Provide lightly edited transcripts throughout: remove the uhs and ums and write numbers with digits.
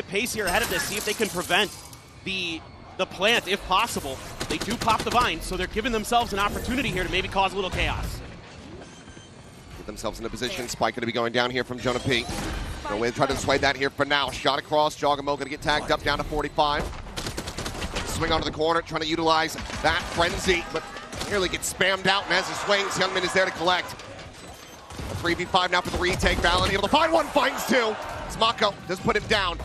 Pace here ahead of this, see if they can prevent the plant if possible. They do pop the vine, so they're giving themselves an opportunity here to maybe cause a little chaos. Get themselves in a position. Spike going to be going down here from Jonah P. No way to try to dissuade that here for now. Shot across. Jogamo going to get tagged up down to 45. Swing onto the corner, trying to utilize that frenzy, but nearly gets spammed out. And as he swings, Youngman is there to collect. A 3v5 now for the retake. Valor able to find one, finds two. Smako does put him down.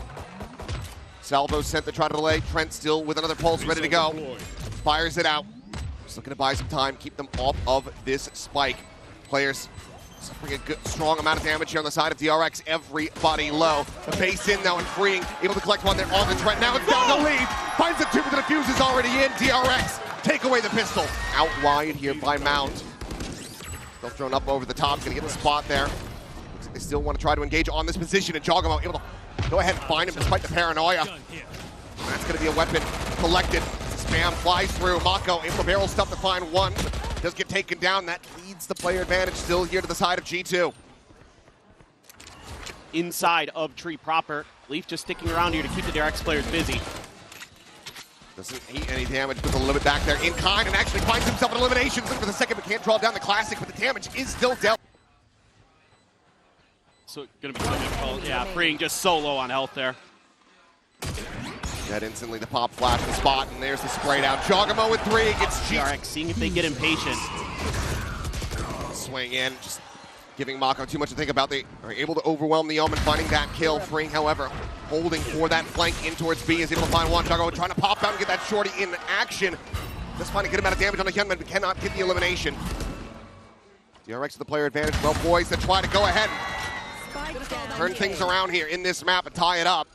Salvo sent to try to delay. Trent still with another pulse ready to go. Fires it out. Just looking to buy some time, keep them off of this spike. Players suffering a good, strong amount of damage here on the side of DRX. Everybody low. The base in now and freeing. Able to collect one there on the Trent. Now it's down to leave. Finds the two, but the defuse is already in. DRX take away the pistol. Out wide here by Mount. Still thrown up over the top. Gonna get the spot there. Looks like they still want to try to engage on this position. And Jogamo able to go ahead and find him despite the paranoia. And that's going to be a weapon collected. Spam flies through. Mako able to barrel stuff to find one. But does get taken down. That leads the player advantage still here to the side of G2. Inside of Tree proper. Leaf just sticking around here to keep the DRX players busy. Doesn't eat any damage, puts a little bit back there in kind and actually finds himself in eliminations. Looking for the second, but can't draw down the classic, but the damage is still dealt. So gonna be so difficult. Yeah, freeing just so low on health there. That instantly the pop flash the spot, and there's the spray down. Jogamo with three, gets DRX seeing if they get impatient. Swing in, just giving Mako too much to think about. They are able to overwhelm the Omen, finding that kill. Freeing, however, holding for that flank in towards B, is able to find one. Jogamo trying to pop out and get that shorty in action. Just find a good amount of damage on the Hyunmin, but cannot get the elimination. DRX with the player advantage, well poised to try to go ahead and turn things around here in this map and tie it up.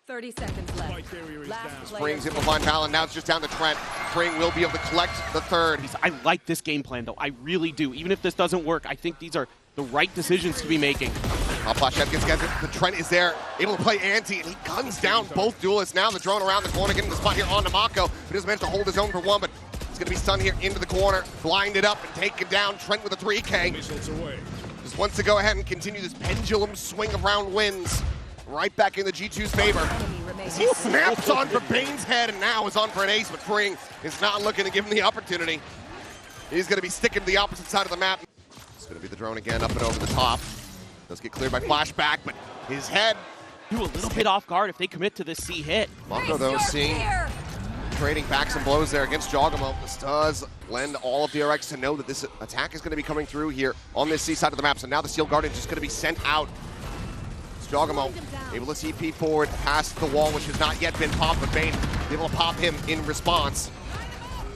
30 seconds left. Spring's able to find Valor. Now it's just down to Trent. Spring will be able to collect the third. I like this game plan, though. I really do. Even if this doesn't work, I think these are the right decisions to be making. Flash head gets it. The Trent is there, able to play anti, and he guns down both duelists. Now the drone around the corner, getting the spot here on Mako. He doesn't manage to hold his own for one, but he's going to be stunned here into the corner, blinded up and taken down. Trent with a 3K. Just wants to go ahead and continue this pendulum swing of round wins. Right back in the G2's favor. As he snaps on for Bane's head and now is on for an ace, but Fring is not looking to give him the opportunity. He's going to be sticking to the opposite side of the map. It's going to be the drone again, up and over the top. Does get cleared by flashback, but his head. Do a little bit off guard if they commit to this C hit. Mako, though, seeing trading back some blows there against Jogamo. This does lend all of DRX to know that this attack is going to be coming through here on this C side of the map. So now the Steel Guardian is just going to be sent out. Jogamo able to TP forward past the wall, which has not yet been popped, but Bane able to pop him in response.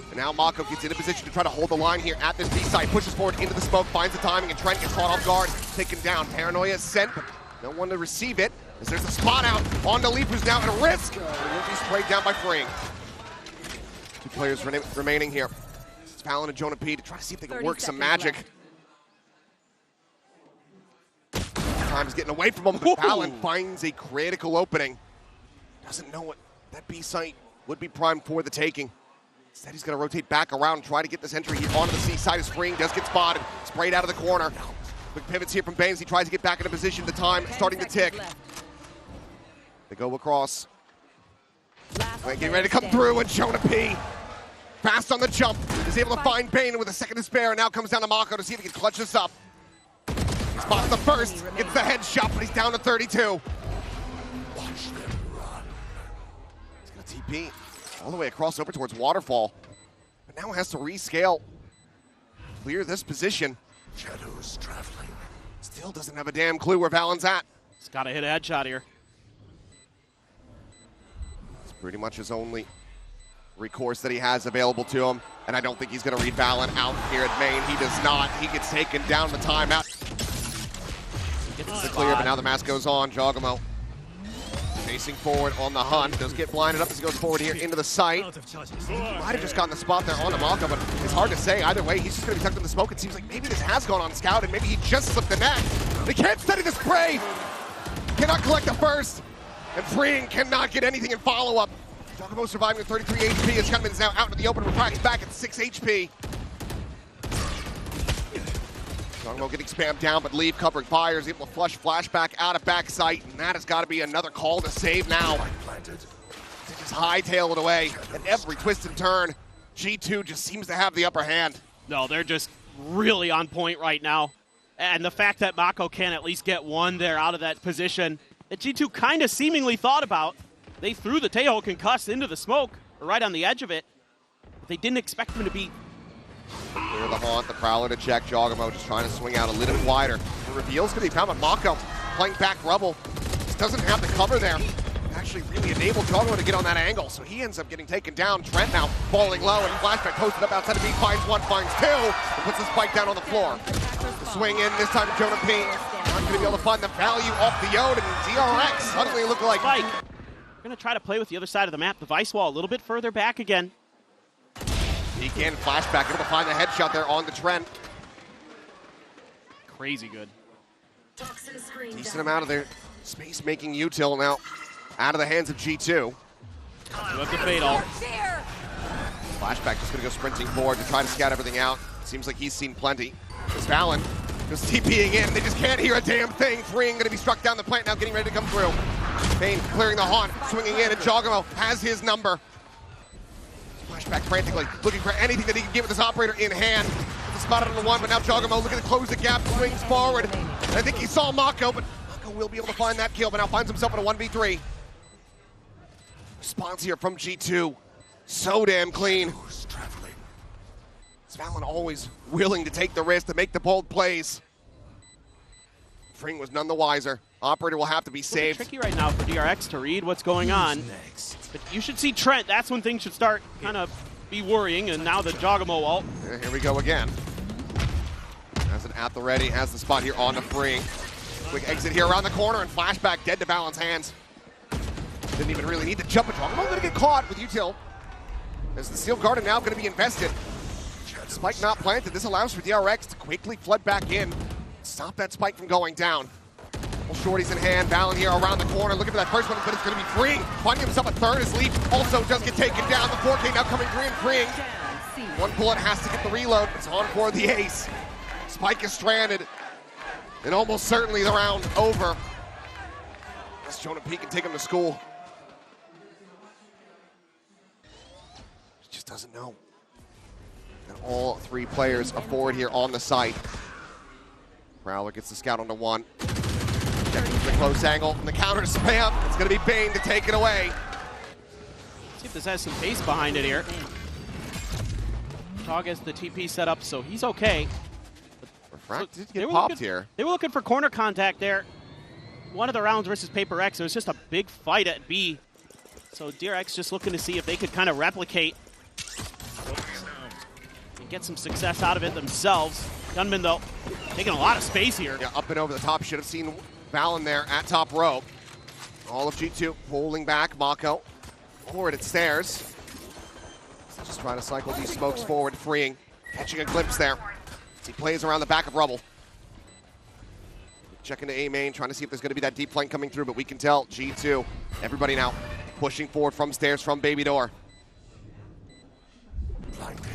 And now Mako gets in a position to try to hold the line here at this B side, pushes forward into the smoke, finds the timing, and Trent gets caught off guard, taken down. Paranoia sent, but no one to receive it, as there's a spot out on the Leaf, who's now at a risk. It will be sprayed down by Fring. Two players remaining here. It's Fallon and Jonah P to try to see if they can work some magic. Time is getting away from him, but Fallon finds a critical opening. Doesn't know what that B site would be primed for the taking. Instead, he's going to rotate back around and try to get this entry here onto the C side of Spring. Does get spotted, sprayed out of the corner. Quick pivots here from Baines. He tries to get back into position. The time starting to tick. They go across. Getting ready to come through, and Jonah P, fast on the jump, is able to find Bane with a second to spare, and now comes down to Mako to see if he can clutch this up. Spots the first, gets the headshot, but he's down to 32. Watch them run. He's going to TP all the way across over towards Waterfall, but now has to rescale, clear this position. Shadows traveling. Still doesn't have a damn clue where Valon's at. He's got to hit a headshot here. It's pretty much his only recourse that he has available to him, and I don't think he's going to read Valon out here at main. He does not. He gets taken down the timeout. Gets the clear, but now the mask goes on. Jogamo chasing forward on the hunt. Does get blinded up as he goes forward here into the site. He might have just gotten the spot there on the Mako, but it's hard to say. Either way, he's just going to be tucked in the smoke. It seems like maybe this has gone on scout, and maybe he just slipped the net. He can't steady the spray. Cannot collect the first. And Freeing cannot get anything in follow-up. Jogamo surviving with 33 HP. His Gunman's now out into the open, retracts back at 6 HP. Jogamo getting spammed down, but Leave covering fire is able to flush flashback out of back sight, and that has got to be another call to save now. They just hightail it away at every twist and turn. G2 just seems to have the upper hand. No, they're just really on point right now. And the fact that Mako can at least get one there out of that position that G2 kind of seemingly thought about. They threw the Tejo concussed into the smoke, right on the edge of it. But they didn't expect him to be. Clear the haunt, the Prowler to check. Jogamo just trying to swing out a little bit wider. The reveal's going to be found by Mako playing back rubble. Just doesn't have the cover there. Actually really enabled Jogamo to get on that angle, so he ends up getting taken down. Trent now falling low, and flashback posted up outside of B, finds one, finds two, and puts the spike down on the floor. The swing in, this time to Jonah P. Not going to be able to find the value off the Yod, and DRX suddenly looking like Spike. We're going to try to play with the other side of the map, the Vice Wall a little bit further back again. he can flashback, able to find the headshot there on the Trent. Crazy good. Decent amount of their space making util now out of the hands of G2. You have the fade all. Flashback just gonna go sprinting forward to try to scout everything out. Seems like he's seen plenty. As Valon just TPing in, they just can't hear a damn thing. Freeing gonna be struck down the plant now, getting ready to come through. Bane clearing the haunt, swinging in, and Jogamo has his number. Flashback frantically, looking for anything that he can get with this operator in hand. Spotted on the one, but now Jogamo looking to close the gap, swings forward. And I think he saw Mako, but Mako will be able to find that kill, but now finds himself in a 1v3. Response here from G2, so damn clean. Valon always willing to take the risk, to make the bold plays. Fring was none the wiser. Operator will have to be saved. Tricky right now for DRX to read what's going on. But you should see Trent. That's when things should start kind of be worrying. And now the Jogamo ult. And here we go again. Has it at the ready. Has the spot here on the Fring. Quick exit here around the corner, and flashback dead to Valon's hands. Didn't even really need to jump at Jogamo. Going to get caught with util. As the Steel Garden now going to be invested. Spike not planted. This allows for DRX to quickly flood back in. Stop that spike from going down. Well, shorties in hand. Valon here around the corner. Looking for that first one, but it's going to be Fring. Finding himself a third as Leaf also does get taken down. The 4K now coming through and Fring. One bullet has to get the reload. It's on for the ace. Spike is stranded. And almost certainly the round over. As Jonah P can take him to school. He just doesn't know. And all three players are forward here on the site. Prowler gets the scout onto one. The close angle from the counter spam. It's going to be Bane to take it away. See if this has some pace behind it here. Chog has the TP set up, so he's okay. Refract did get popped here. They were looking for corner contact there. One of the rounds versus Paper X, it was just a big fight at B. So DRX just looking to see if they could kind of replicate and get some success out of it themselves. Gunman, though, taking a lot of space here. Yeah, up and over the top. Should have seen Valon there at top row. All of G2 pulling back. Mako forward at stairs. Just trying to cycle these smokes forward, freeing. Catching a glimpse there. As he plays around the back of rubble. Checking to A main, trying to see if there's going to be that deep flank coming through, but we can tell G2, everybody now pushing forward from stairs, from baby door.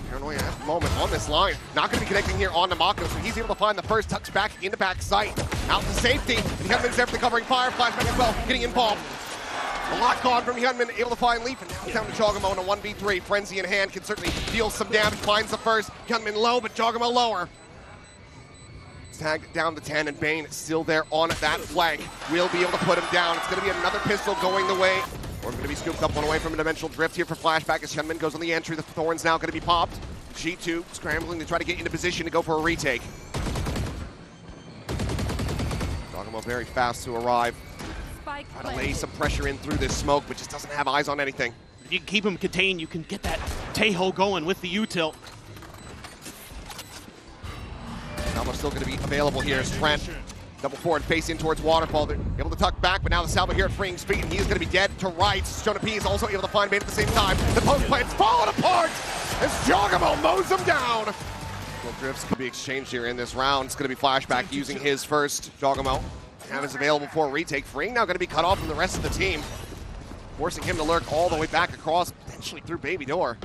Paranoia at the moment on this line. Not going to be connecting here on to Mako, so he's able to find the first tucks back into back sight. Out to safety. And Hyunmin's there for the covering fire. Flashback as well, getting involved. A lock on from Hyunmin, able to find Leaf, and now he's down to Jogamo in a 1v3. Frenzy in hand can certainly deal some damage. Finds the first. Hyunmin low, but Jogamo lower. Tagged down to 10, and Bane still there on that flank. Will be able to put him down. It's going to be another pistol going the way. We're going to be scooped up one away from a dimensional drift here for flashback as Hyunmin goes on the entry. The Thorn's now going to be popped. G2 scrambling to try to get into position to go for a retake. Jogamo very fast to arrive. Try to lay some pressure in through this smoke, but just doesn't have eyes on anything. If you can keep him contained, you can get that Tejo going with the util. Almost still going to be available here as Trent. Double forward, face in towards Waterfall. They're able to tuck back, but now the salvo here at Freeing speed, and he is going to be dead to right. Jonah P is also able to find Bane at the same time. The post plant's falling apart as Jogamo mows him down. Well, drifts could be exchanged here in this round. It's going to be flashback using his first. Jogamo now is available for a retake. Freeing now going to be cut off from the rest of the team, forcing him to lurk all the way back across, potentially through baby door.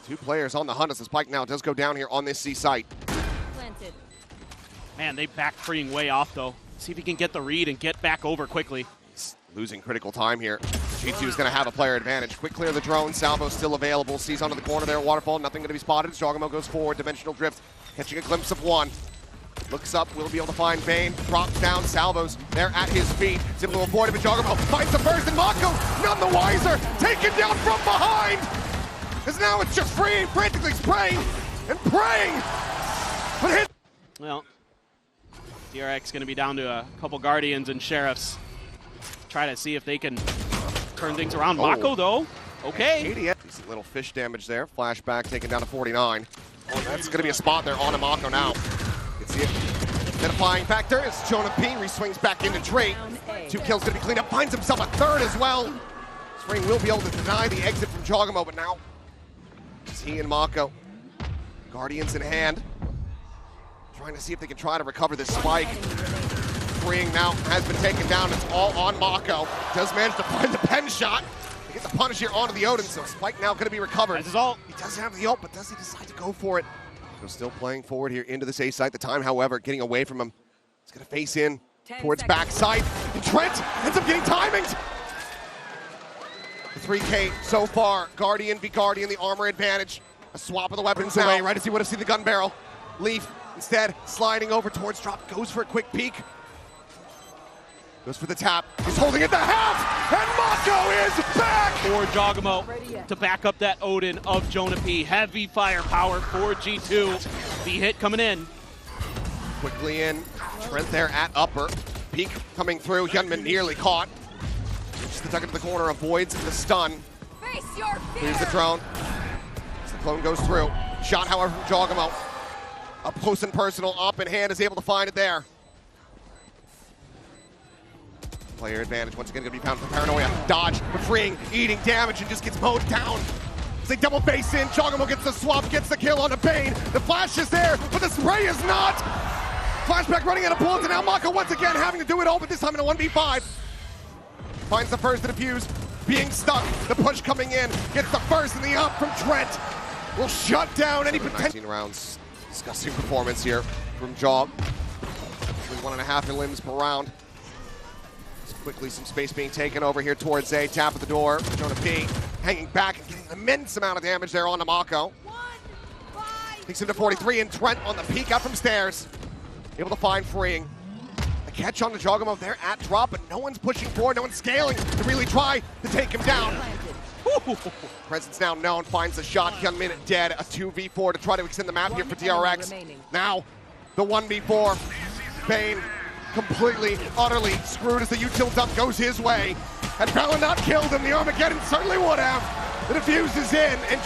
Two players on the hunt as the spike now does go down here on this C site. Man, they back freeing way off, though. See if he can get the read and get back over quickly. He's losing critical time here. G2 is going to have a player advantage. Quick clear of the drone. Salvo still available. Sees onto the corner there. Waterfall. Nothing going to be spotted. Jogamo goes forward. Dimensional drift. Catching a glimpse of one. Looks up. Will be able to find Bane. Drops down. Salvo's there at his feet. He's able to avoid it, but Jogamo finds the first, and Mako, none the wiser. Taken down from behind. Because now it's just freeing, frantically spraying and praying. But hit. Well, DRX going to be down to a couple Guardians and Sheriffs. Try to see if they can turn things around. Mako, though, okay. Decent little fish damage there. Flashback taken down to 49. Oh, that's going to be a spot there on a Mako now. You can see it. Identifying factor is Jonah P. Re-swings back into Drake. 2 kills going to be cleaned up. Finds himself a third as well. Spring will be able to deny the exit from Jogamo, but now it's he and Mako. Guardians in hand. Trying to see if they can try to recover this spike. Freeing now has been taken down. It's all on Mako. Does manage to find the pen shot. He gets the punish here onto the Odin, so spike now going to be recovered. That's his ult. He does have the ult, but does he decide to go for it? So still playing forward here into this A site. The time, however, getting away from him. He's going to face in towards backside. And Trent ends up getting timings. The 3K so far. Guardian v Guardian, the armor advantage. A swap of the weapons away right as he would have seen the gun barrel. Leaf instead sliding over towards drop. Goes for a quick peek. Goes for the tap. He's holding it the half, and Mako is back! For Jogamo to back up that Odin of Jonah P. Heavy firepower for G2. The hit coming in. Quickly in. Trent there at upper. Peek coming through. Hyunmin nearly caught. Just the tuck into the corner, avoids the stun. Here's the drone. As the clone goes through. Shot, however, from Jogamo. Up close and personal. Up in hand is able to find it there. Player advantage once again going to be found for Paranoia. Dodge, but freeing, eating damage, and just gets mowed down. As they double base in, Jogamo gets the swap, gets the kill on the Bane. The flash is there, but the spray is not. Flashback running out of bullets, and now Mako once again having to do it all, but this time in a 1v5. Finds the first to defuse, being stuck. The push coming in, gets the first, and the up from Trent will shut down any potential. 19 rounds. Disgusting performance here from Jog. 1.5 limbs per round. Quickly, some space being taken over here towards A. Tap at the door. Jonah P. hanging back and getting an immense amount of damage there on Mako. Takes him to 43, and Trent on the peek out from stairs. Able to find freeing. A catch on the Jogamo there at drop, but no one's pushing forward, no one's scaling to really try to take him down. Presence now known, finds the shot. Hyunmin dead. A 2v4 to try to extend the map here for DRX. Now, the 1v4. Bane completely, utterly screwed as the util dump goes his way. Had Valor not killed him, the Armageddon certainly would have. The defuse is in, and